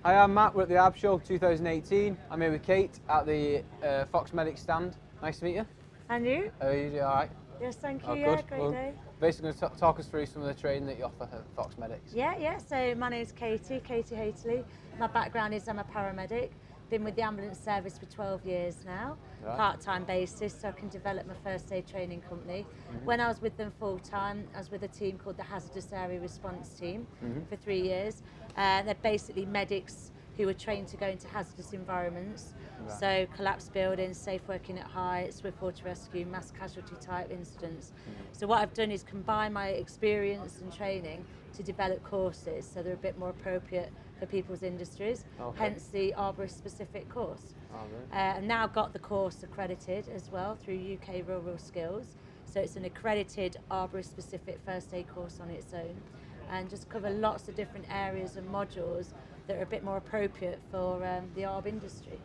Hi, I'm Matt. We're at the ARB Show 2018. I'm here with Kate at the Fox Medic stand. Nice to meet you. And you? How are you? All right? Yes, thank you. Oh, Yeah, good. great Well, day. basically, going to talk us through some of the training that you offer at Fox Medics. Yeah. So my name's Katie Hateley. My background is I'm a paramedic. Been with the ambulance service for 12 years now, Right. part-time basis, so I can develop my first aid training company. When I was with them full-time, I was with a team called the Hazardous Area Response Team for 3 years. They're basically medics who are trained to go into hazardous environments. Right. So collapsed buildings, safe working at height, swift water rescue, mass casualty type incidents. So what I've done is combine my experience and training to develop courses so they're a bit more appropriate for people's industries, Okay. hence the Arborist-specific course. Oh, really? I've now got the course accredited as well through UK Rural Skills. So it's an accredited Arborist-specific first aid course on its own, and just cover lots of different areas and modules that are a bit more appropriate for the ARB industry.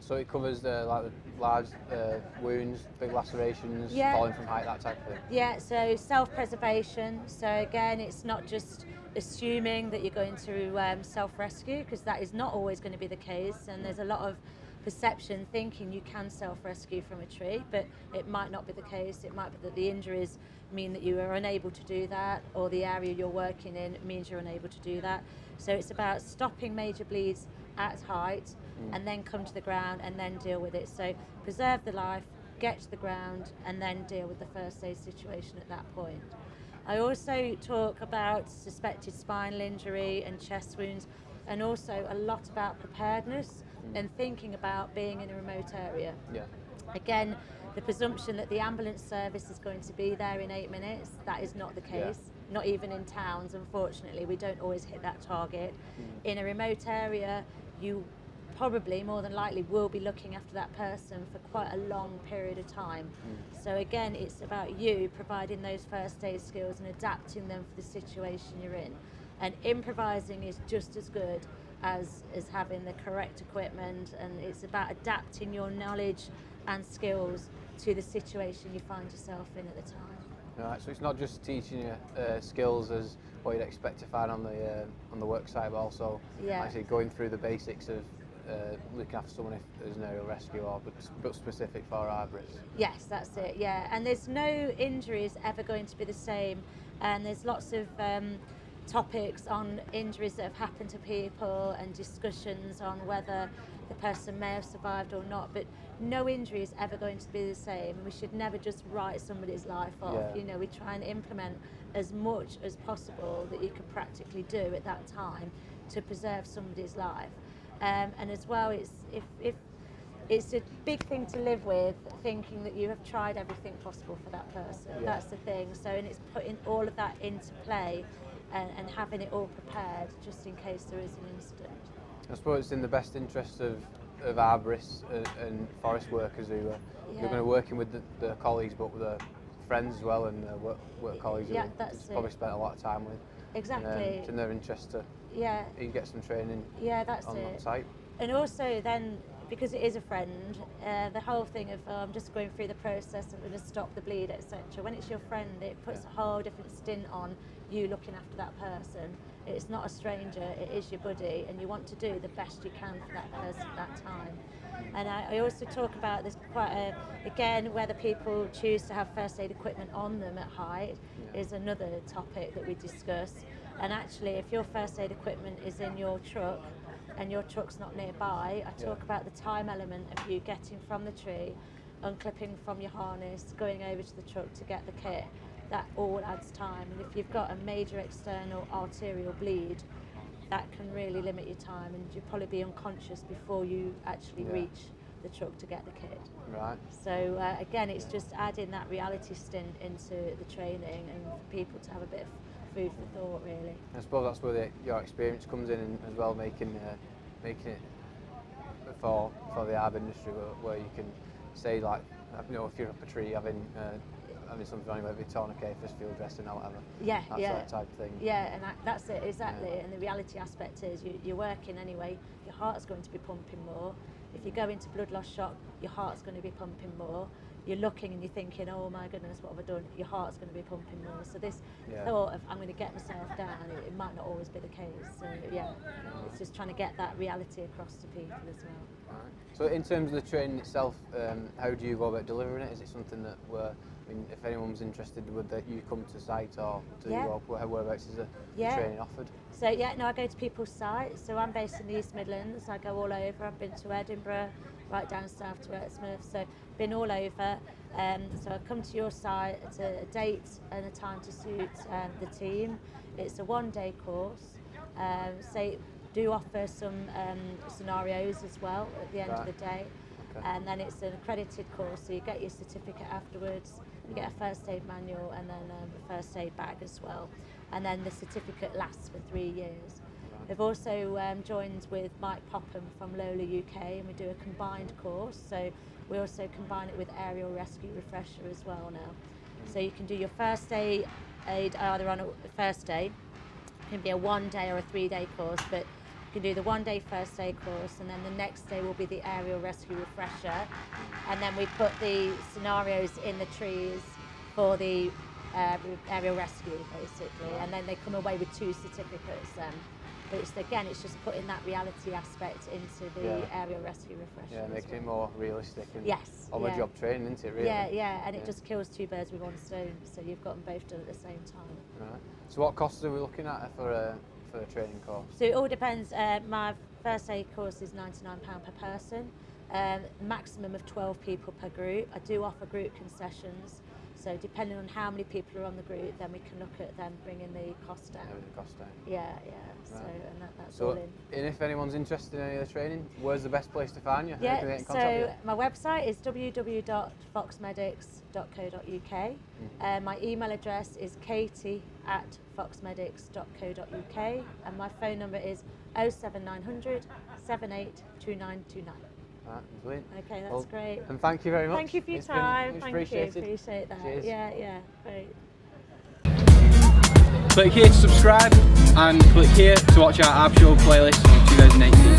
So it covers like the large wounds, big lacerations, Yeah. falling from height, that type of thing. Yeah, so self-preservation. So again, it's not just assuming that you're going to self-rescue, because that is not always going to be the case, and there's a lot of perception thinking you can self-rescue from a tree, but it might not be the case. It might be that the injuries mean that you are unable to do that, or the area you're working in means you're unable to do that. So it's about stopping major bleeds at height and then come to the ground and then deal with it. So preserve the life, get to the ground, and then deal with the first aid situation at that point. I also talk about suspected spinal injury and chest wounds, and also a lot about preparedness and thinking about being in a remote area. Yeah. Again, the presumption that the ambulance service is going to be there in 8 minutes, that is not the case. Not even in towns, unfortunately. We don't always hit that target. In a remote area, you probably, more than likely, will be looking after that person for quite a long period of time. So again, it's about you providing those first aid skills and adapting them for the situation you're in. And improvising is just as good as having the correct equipment, and it's about adapting your knowledge and skills to the situation you find yourself in at the time. Right, so it's not just teaching you skills as what you'd expect to find on the work site, but also actually going through the basics of looking after someone if there's an aerial rescue, or but specific for arborists. Yes, that's it. Yeah, and there's no injuries ever going to be the same, and there's lots of topics on injuries that have happened to people and discussions on whether the person may have survived or not, but no injury is ever going to be the same. We should never just write somebody's life off. Yeah. You know, we try and implement as much as possible that you can practically do at that time to preserve somebody's life. And as well, it's a big thing to live with, thinking that you have tried everything possible for that person. Yeah. That's the thing. So, and it's putting all of that into play and having it all prepared just in case there is an incident. I suppose it's in the best interest of arborists and forest workers who are you're going to be working with the colleagues, but with their friends as well, and work colleagues who that's probably it. spent a lot of time with. Exactly. It's in their interest to you get some training that's on it. site. And also then, because it is a friend, the whole thing of I'm just going through the process, I'm going to stop the bleed, etc. When it's your friend, it puts a whole different stint on you looking after that person. It's not a stranger, it is your buddy, and you want to do the best you can for that person at that time. And I also talk about this quite again, whether people choose to have first aid equipment on them at height is another topic that we discuss. And actually, if your first aid equipment is in your truck and your truck's not nearby, I talk about the time element of you getting from the tree, unclipping from your harness, going over to the truck to get the kit. That all adds time, and if you've got a major external arterial bleed, that can really limit your time, and you'll probably be unconscious before you actually reach the truck to get the kit. Right. So again, it's just adding that reality stint into the training, and for people to have a bit of food for thought, really. I suppose that's where your experience comes in, and as well making it for the ARB industry, where you can say, like, you know, if you're up a tree having something on you, whether it's tourniquet, first field dressing or whatever. That type of thing. Yeah, and that's it, exactly. And the reality aspect is you're working anyway, your heart's going to be pumping more. If you go into blood loss shock, your heart's going to be pumping more. you're looking and you're thinking, oh my goodness, what have I done? Your heart's going to be pumping more. So this Yeah. thought of I'm going to get myself down, it might not always be the case. So yeah, it's just trying to get that reality across to people as well. Right. So in terms of the training itself, how do you go about delivering it? Is it something that if anyone's interested, would that you come to site, or whereabouts is the training offered? So I go to people's sites. So I'm based in the East Midlands. I go all over. I've been to Edinburgh, right down south to Exmouth. So been all over. So I come to your site at a date and a time to suit the team. It's a one-day course. Do offer some scenarios as well at the end of the day. Okay. And then it's an accredited course, so you get your certificate afterwards, you get a first aid manual and then a first aid bag as well. And then the certificate lasts for 3 years. Right. We've also joined with Mike Popham from Lola UK, and we do a combined course. So we also combine it with aerial rescue refresher as well now. So you can do your first aid either on a first day, it can be a 1 day or a 3 day course, but you can do the 1 day first aid course, and then the next day will be the aerial rescue refresher, and then we put the scenarios in the trees for the aerial rescue basically, and then they come away with 2 certificates then. But it's just putting that reality aspect into the aerial rescue refresher. Yeah, making it more realistic and on the job training, isn't it, really? And it just kills 2 birds with 1 stone, so you've got them both done at the same time. Right. So what costs are we looking at for a training course? So it all depends. My first aid course is £99 per person, maximum of 12 people per group. I do offer group concessions, so depending on how many people are on the group, then we can look at them bringing the cost down. The cost down. Yeah. Right. So that's all in. And if anyone's interested in any of the training, where's the best place to find you? Yeah, How can they get in contact with you? my website is www.foxmedics.co.uk. My email address is katie@foxmedics.co.uk, and my phone number is 07900 782929. Right, brilliant. Okay, that's great. And thank you very much. Thank you for your time. Thank you. Appreciate that. Cheers. Yeah, great. Click here to subscribe and click here to watch our Arb Show playlist of 2018.